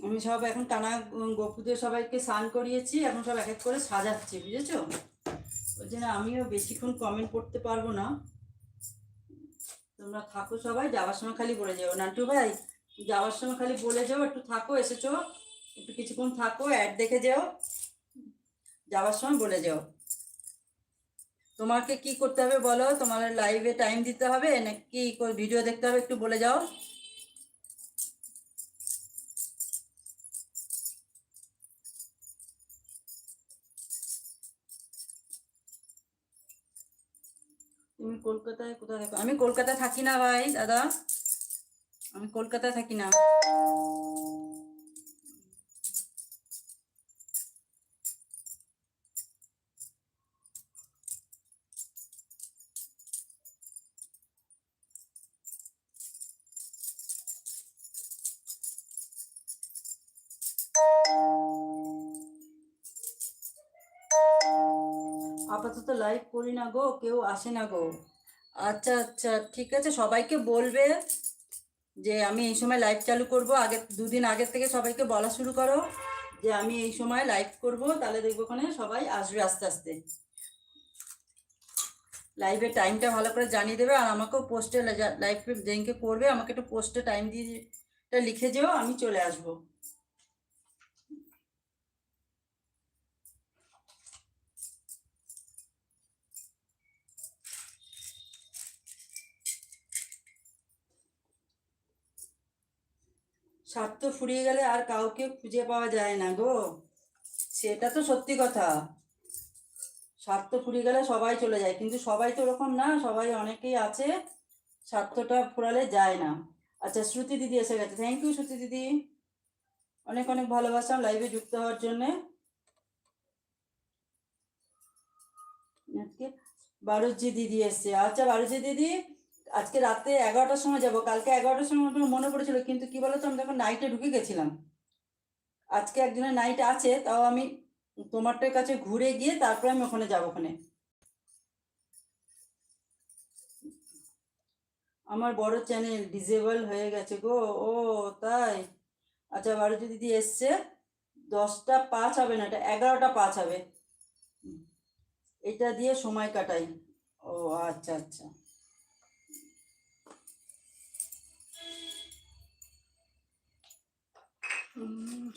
আমি সব এখন টানা গপুদের সবাইকে স্নান করিয়েছি, এখন সব এক এক করে সাজাচ্ছি, বুঝেছো? ওই জন্য আমিও বেশিক্ষণ কমেন্ট করতে পারবো না। তোমরা থাকো, সবাই যাওয়ার সময় খালি বলে যাও, নান্টু ভাই যাওয়ার সময় খালি বলে যাও একটু থাকো, এসেছো একটু কিছুক্ষণ থাকো, অ্যাড দেখে যাও, যাওয়ার সময় বলে যাও। তোমাকে কি করতে হবে বলো? তোমার লাইভে টাইম দিতে হবে নাকি ভিডিও দেখতে হবে? একটু বলে যাও। তুমি কলকাতায় কোথায় থাকো? আমি কলকাতায় থাকি না ভাই, দাদা, আমি কলকাতায় থাকি না। আপাতত লাইভ করি না গো, কেউ আসে না গো। আচ্ছা আচ্ছা, ঠিক আছে, সবাইকে বলবে যে আমি এই সময় লাইভ চালু করব। আগে দুদিন আগের থেকে সবাইকে বলা শুরু করো যে আমি এই সময় লাইভ করব, তাহলে দেখবো ওখানে সবাই আসবে আস্তে আস্তে। লাইভের টাইমটা ভালো করে জানিয়ে দেবে, আর আমাকেও পোস্টে লাইভ যেদিনকে করবে আমাকে একটু পোস্টে টাইম দিয়ে লিখে যেও, আমি চলে আসবো। স্বার্থ ফুরিয়ে গেলে আর কাউকে খুঁজে পাওয়া যায় না গো, সেটা তো সত্যি কথা। স্বার্থ ফুরিয়ে গেলে সবাই চলে যায়, কিন্তু সবাই তো ওরকম না, সবাই অনেকেই আছে স্বার্থটা ফুরালে যায় না। আচ্ছা, শ্রুতি দিদি এসে গেছে, থ্যাংক ইউ শ্রুতি দিদি, অনেক অনেক ভালোবাসা লাইভে যুক্ত হওয়ার জন্যে। আজকে বারুজি দিদি এসছে। আচ্ছা বারুজি দিদি, আজকে রাতে 11টার সময় যাব, কালকে 11টার সময় আমার মনে পড়েছিল, কিন্তু কি বলতো আমি তখন নাইটে ঢুকে গেছিলাম। আজকে একজনের নাইট আছে, তাও আমি তোমারটার কাছে ঘুরে গিয়ে তারপরে আমি ওখানে যাবো। ওখানে আমার বড় চ্যানেল ডিজেবল হয়ে গেছে গো। ও তাই? আচ্ছা বারুজি দিদি এসছে, 10টা 5 হবে না, এটা 11টা 5 হবে। এটা দিয়ে সময় কাটাই। ও আচ্ছা আচ্ছা,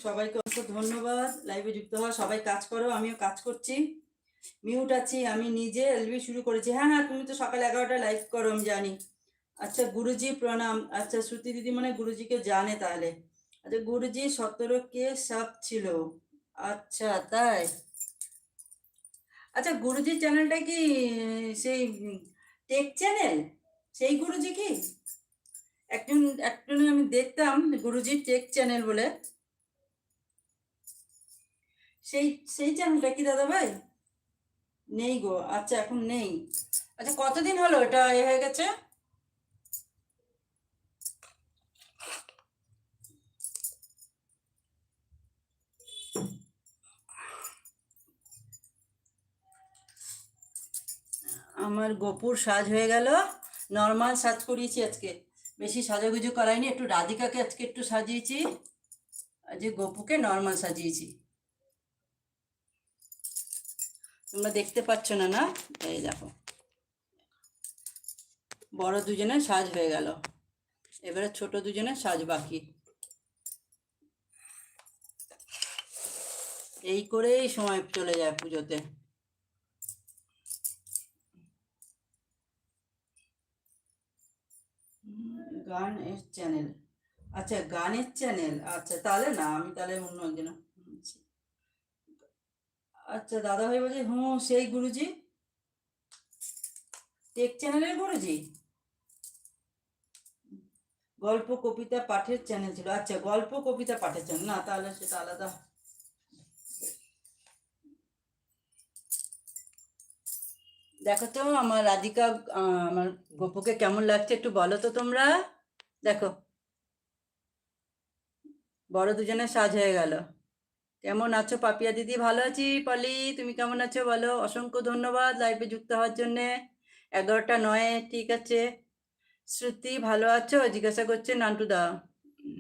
সবাইকে অনেক ধন্যবাদ লাইভে যুক্ত হওয়া। সবাই কাজ করো, আমিও কাজ করছি, মিউট আছি, আমি নিজে এলবি শুরু করেছি। হ্যাঁ হ্যাঁ, তুমি তো সকাল 11টায় লাইভ করো, আমি জানি। আচ্ছা গুরুজি প্রণাম। আচ্ছা শ্রুতি দিদি মানে গুরুজিকে জানে তাহলে। আচ্ছা গুরুজি 17K সাব ছিল। আচ্ছা তাই? আচ্ছা গুরুজির চ্যানেলটা কি সেই টেক চ্যানেল? সেই গুরুজি কি? একজন একজনে আমি দেখতাম গুরুজির টেক চ্যানেল বলে, সেই সেই চ্যানেলটা কি দাদা ভাই? নেই গো, আচ্ছা এখন নেই। আচ্ছা কতদিন হলো এটা হয়ে গেছে? আমার গোপুর সাজ হয়ে গেল, নর্মাল সাজ করিয়েছি আজকে, বেশি সাজাগুজু করাইনি, একটু রাধিকাকে আজকে একটু সাজিয়েছি, আজকে গোপুকে নর্মাল সাজিয়েছি। তোমরা দেখতে পাচ্ছ না? না, এই দেখো বড় দুজনের সাজ হয়ে গেল, এবারে ছোট দুজনের সাজ বাকি। এই করেই সময় চলে যায় পুজোতে। গানের চ্যানেল? আচ্ছা গানের চ্যানেল, আচ্ছা তাহলে না, আমি তাহলে অন্য একজন। আচ্ছা দাদা ভাই বলছি, হুম সেই গুরুজি, টেক চ্যানেলের গুরুজি। গল্প কবিতা পাঠের চ্যানেল ছিল, আচ্ছা গল্প কবিতা পাঠের চ্যানেল, না তাহলে সেটা আলাদা। দেখো তো আমার রাধিকা, আমার গোপুকে কেমন লাগছে একটু বলো তো তোমরা। দেখো বড় দুজনের সাজ হয়ে গেল। কেমন আছো পাপিয়া দিদি? ভালো আছি। পলি তুমি কেমন আছো বলো? অসংখ্য ধন্যবাদ লাইভে যুক্ত হওয়ার জন্যে। 11টা 9, ঠিক আছে। শ্রুতি ভালো আছো জিজ্ঞাসা করছে নান্টুদা।